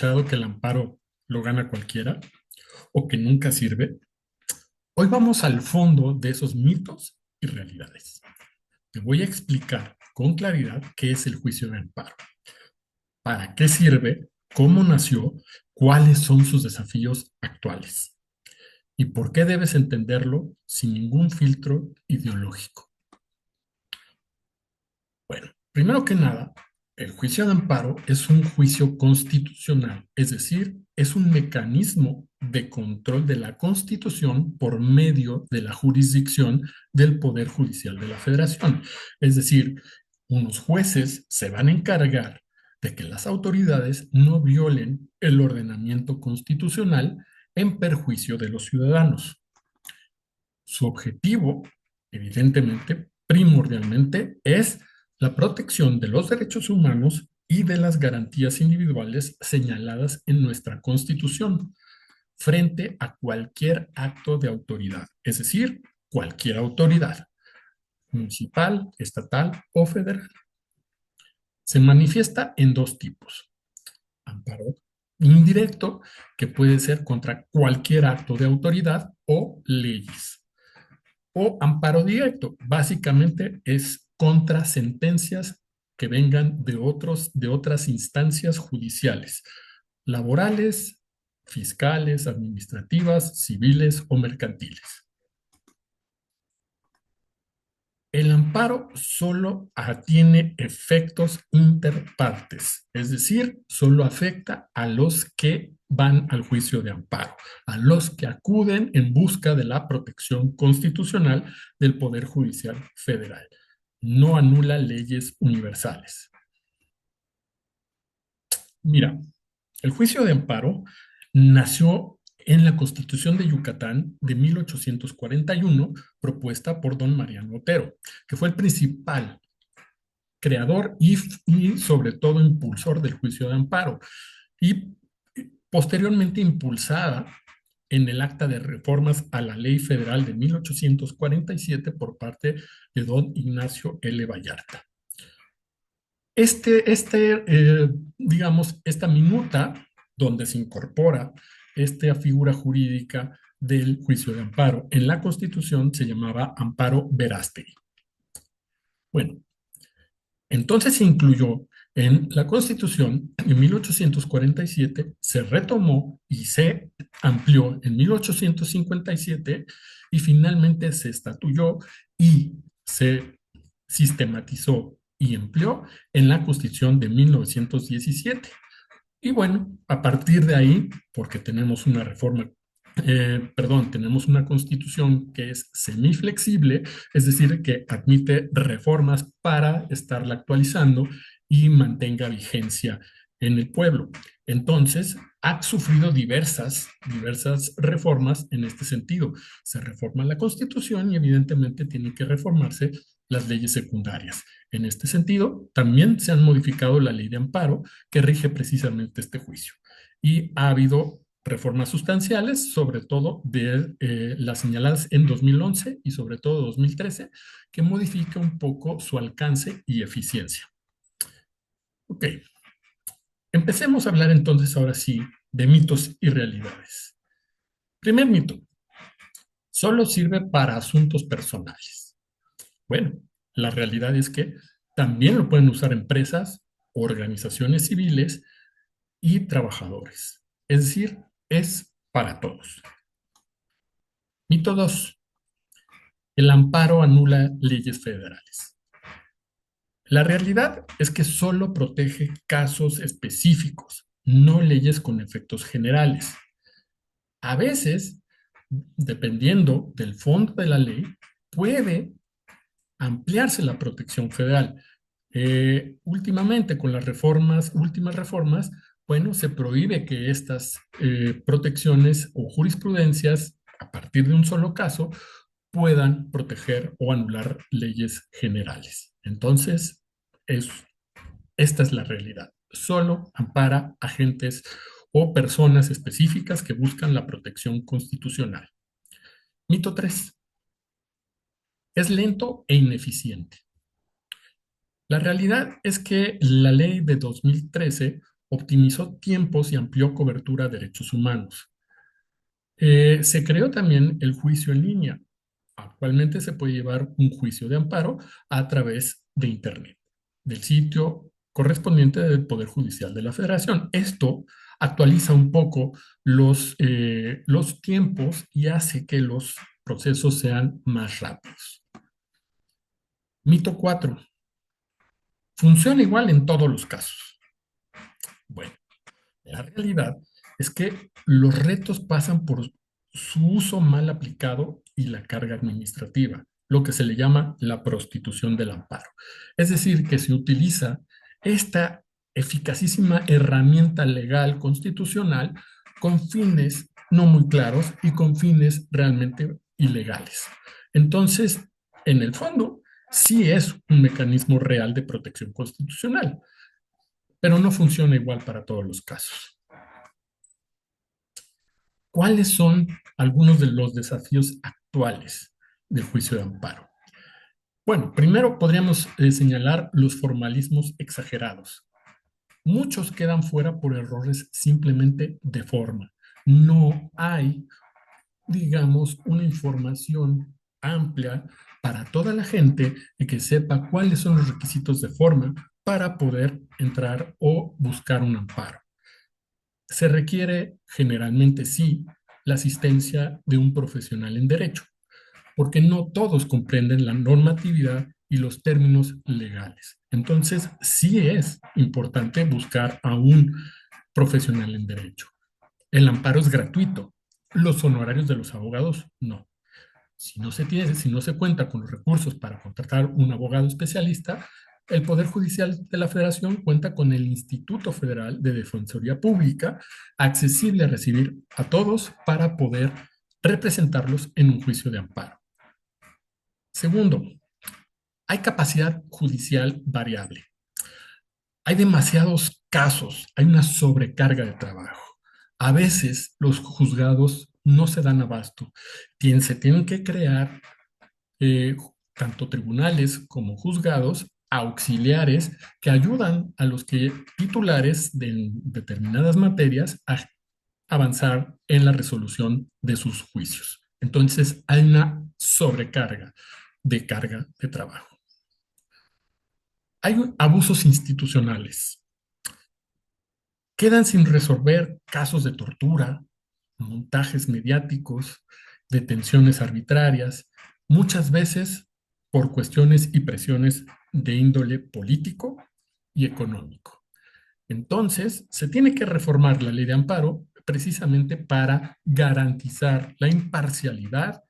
escuchado que el amparo lo gana cualquiera o que nunca sirve? Hoy vamos al fondo de esos mitos y realidades. Te voy a explicar con claridad qué es el juicio de amparo, para qué sirve, cómo nació, cuáles son sus desafíos actuales y por qué debes entenderlo sin ningún filtro ideológico. Bueno, primero que nada, el juicio de amparo es un juicio constitucional, es decir, es un mecanismo de control de la Constitución por medio de la jurisdicción del Poder Judicial de la Federación. Es decir, unos jueces se van a encargar de que las autoridades no violen el ordenamiento constitucional en perjuicio de los ciudadanos. Su objetivo, evidentemente, primordialmente, es la protección de los derechos humanos y de las garantías individuales señaladas en nuestra Constitución frente a cualquier acto de autoridad, es decir, cualquier autoridad, municipal, estatal o federal. Se manifiesta en dos tipos: amparo indirecto, que puede ser contra cualquier acto de autoridad o leyes, o amparo directo. Básicamente es contra sentencias que vengan de otras instancias judiciales, laborales, fiscales, administrativas, civiles o mercantiles. El amparo solo tiene efectos interpartes, es decir, solo afecta a los que van al juicio de amparo, a los que acuden en busca de la protección constitucional del Poder Judicial Federal. No anula leyes universales. Mira, el juicio de amparo nació en la Constitución de Yucatán de 1841, propuesta por don Mariano Otero, que fue el principal creador y sobre todo impulsor del juicio de amparo, y posteriormente impulsada en el acta de reformas a la ley federal de 1847 por parte de don Ignacio L. Vallarta. Digamos, esta minuta donde se incorpora esta figura jurídica del juicio de amparo en la Constitución se llamaba Amparo Verástegui. Bueno, entonces se incluyó en la Constitución en 1847, se retomó y se amplió en 1857 y finalmente se estatuyó y se sistematizó y empleó en la Constitución de 1917. Y bueno, a partir de ahí, porque tenemos una reforma, tenemos una constitución que es semiflexible, es decir, que admite reformas para estarla actualizando y mantenga vigencia en el pueblo. Entonces, ha sufrido diversas reformas en este sentido. Se reforma la constitución y evidentemente tienen que reformarse las leyes secundarias. En este sentido, también se han modificado la ley de amparo que rige precisamente este juicio. Y ha habido reformas sustanciales, sobre todo de las señaladas en 2011 y sobre todo 2013, que modifica un poco su alcance y eficiencia. Ok, empecemos a hablar entonces ahora sí de mitos y realidades. Primer mito: solo sirve para asuntos personales. Bueno, la realidad es que también lo pueden usar empresas, organizaciones civiles y trabajadores. Es decir, es para todos. Mito 2: el amparo anula leyes federales. La realidad es que solo protege casos específicos, no leyes con efectos generales. A veces, dependiendo del fondo de la ley, puede ampliarse la protección federal. Últimamente, con las últimas reformas, bueno, se prohíbe que estas protecciones o jurisprudencias, a partir de un solo caso, puedan proteger o anular leyes generales. Entonces, es, esta es la realidad. Solo ampara agentes o personas específicas que buscan la protección constitucional. Mito 3: es lento e ineficiente. La realidad es que la ley de 2013 optimizó tiempos y amplió cobertura de derechos humanos. Se creó también el juicio en línea. Actualmente se puede llevar un juicio de amparo a través de Internet, del sitio correspondiente del Poder Judicial de la Federación. Esto actualiza un poco los tiempos y hace que los procesos sean más rápidos. Mito 4. Funciona igual en todos los casos. Bueno, la realidad es que los retos pasan por su uso mal aplicado y la carga administrativa, lo que se le llama la prostitución del amparo. Es decir, que se utiliza esta eficacísima herramienta legal constitucional con fines no muy claros y con fines realmente ilegales. Entonces, en el fondo, sí es un mecanismo real de protección constitucional, pero no funciona igual para todos los casos. ¿Cuáles son algunos de los desafíos actuales del juicio de amparo? Bueno, primero podríamos señalar los formalismos exagerados. Muchos quedan fuera por errores simplemente de forma. No hay, digamos, una información amplia para toda la gente y que sepa cuáles son los requisitos de forma para poder entrar o buscar un amparo. Se requiere generalmente sí la asistencia de un profesional en derecho, porque no todos comprenden la normatividad y los términos legales. Entonces, sí es importante buscar a un profesional en derecho. El amparo es gratuito, los honorarios de los abogados no. Si no se cuenta con los recursos para contratar un abogado especialista, el Poder Judicial de la Federación cuenta con el Instituto Federal de Defensoría Pública, accesible a recibir a todos para poder representarlos en un juicio de amparo. Segundo, hay capacidad judicial variable. Hay demasiados casos, hay una sobrecarga de trabajo. A veces los juzgados no se dan abasto. Se tienen que crear eh, tanto tribunales como juzgados auxiliares que ayudan a los titulares de determinadas materias a avanzar en la resolución de sus juicios. Entonces hay una sobrecarga de carga de trabajo. Hay abusos institucionales. Quedan sin resolver casos de tortura, montajes mediáticos, detenciones arbitrarias, muchas veces por cuestiones y presiones de índole político y económico. Entonces, se tiene que reformar la ley de amparo precisamente para garantizar la imparcialidad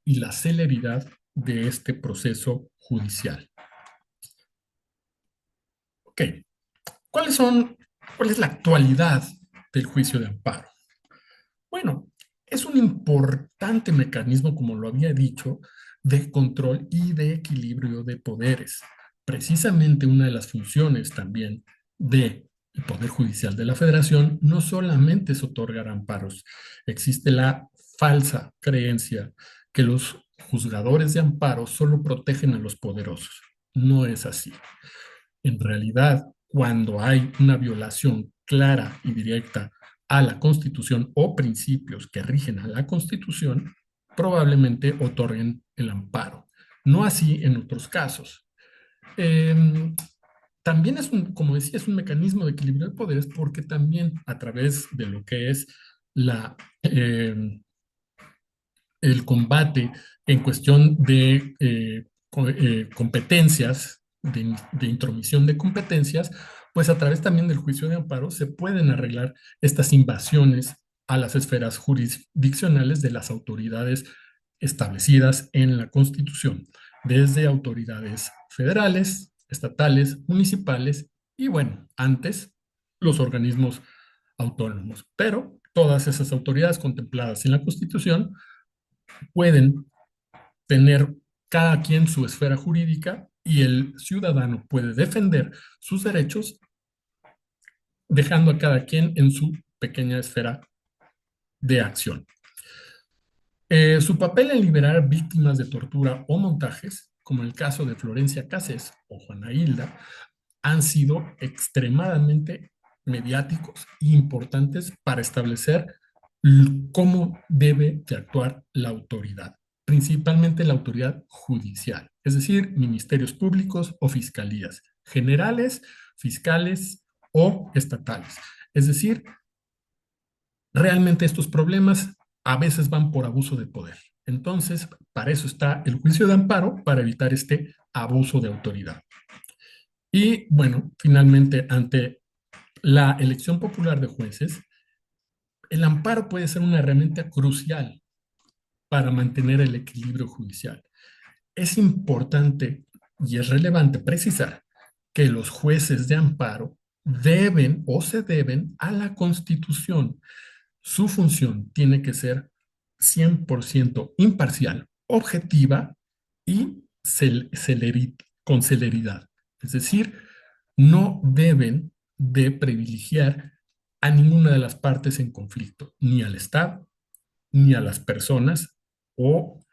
y la celeridad de este proceso judicial. Ok, ¿cuál es la actualidad del juicio de amparo? Bueno, es un importante mecanismo, como lo había dicho, de control y de equilibrio de poderes. Precisamente una de las funciones también del Poder Judicial de la Federación no solamente es otorgar amparos, existe la falsa creencia que los juzgadores de amparo solo protegen a los poderosos. No es así. En realidad, cuando hay una violación clara y directa a la Constitución o principios que rigen a la Constitución, probablemente otorguen el amparo. No así en otros casos. Eh, También como decía, es un mecanismo de equilibrio de poderes porque también a través de lo que es la, eh, el combate en cuestión de competencias, de intromisión de competencias, pues a través también del juicio de amparo se pueden arreglar estas invasiones a las esferas jurisdiccionales de las autoridades establecidas en la Constitución, desde autoridades federales, estatales, municipales y bueno, antes los organismos autónomos. Pero todas esas autoridades contempladas en la Constitución pueden tener cada quien su esfera jurídica y el ciudadano puede defender sus derechos dejando a cada quien en su pequeña esfera de acción. Su papel en liberar víctimas de tortura o montajes, como en el caso de Florencia Cassés o Juana Hilda, han sido extremadamente mediáticos importantes para establecer cómo debe de actuar la autoridad, principalmente la autoridad judicial, es decir, ministerios públicos o fiscalías generales, fiscales o estatales. Es decir, realmente estos problemas a veces van por abuso de poder. Entonces, para eso está el juicio de amparo, para evitar este abuso de autoridad. Y bueno, finalmente, ante la elección popular de jueces, el amparo puede ser una herramienta crucial para mantener el equilibrio judicial. Es importante y es relevante precisar que los jueces de amparo deben o se deben a la Constitución. Su función tiene que ser 100% imparcial, objetiva y con celeridad. Es decir, no deben de privilegiar a ninguna de las partes en conflicto, ni al Estado, ni a las personas o,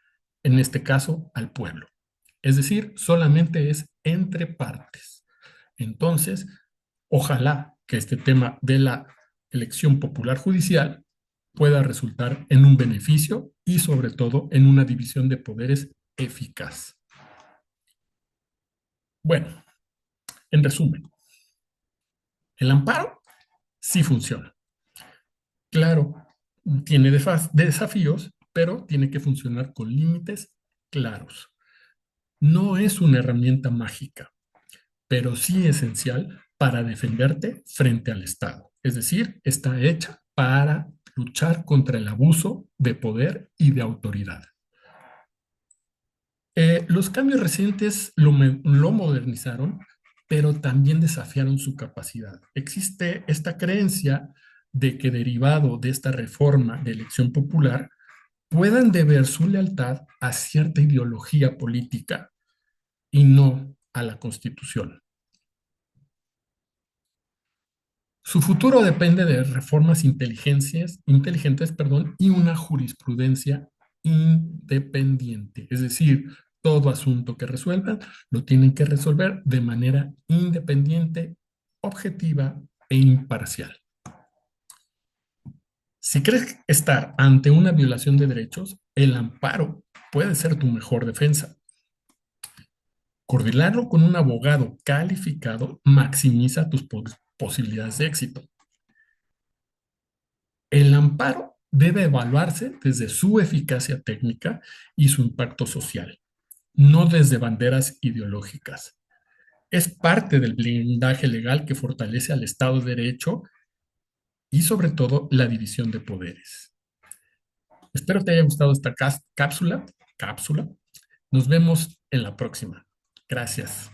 en este caso, al pueblo. Es decir, solamente es entre partes. Entonces, ojalá que este tema de la elección popular judicial pueda resultar en un beneficio y sobre todo en una división de poderes eficaz. Bueno, en resumen, el amparo sí funciona. Claro, tiene desafíos, pero tiene que funcionar con límites claros. No es una herramienta mágica, pero sí esencial para defenderte frente al Estado. Es decir, está hecha para luchar contra el abuso de poder y de autoridad. Los cambios recientes lo modernizaron, pero también desafiaron su capacidad. Existe esta creencia de que derivado de esta reforma de elección popular, puedan deber su lealtad a cierta ideología política y no a la Constitución. Su futuro depende de reformas inteligentes, y una jurisprudencia independiente. Es decir, todo asunto que resuelvan lo tienen que resolver de manera independiente, objetiva e imparcial. Si crees estar ante una violación de derechos, el amparo puede ser tu mejor defensa. Coordinarlo con un abogado calificado maximiza tus posibilidades de éxito. El amparo debe evaluarse desde su eficacia técnica y su impacto social, no desde banderas ideológicas. Es parte del blindaje legal que fortalece al Estado de Derecho y sobre todo la división de poderes. Espero te haya gustado esta cápsula. Nos vemos en la próxima. Gracias.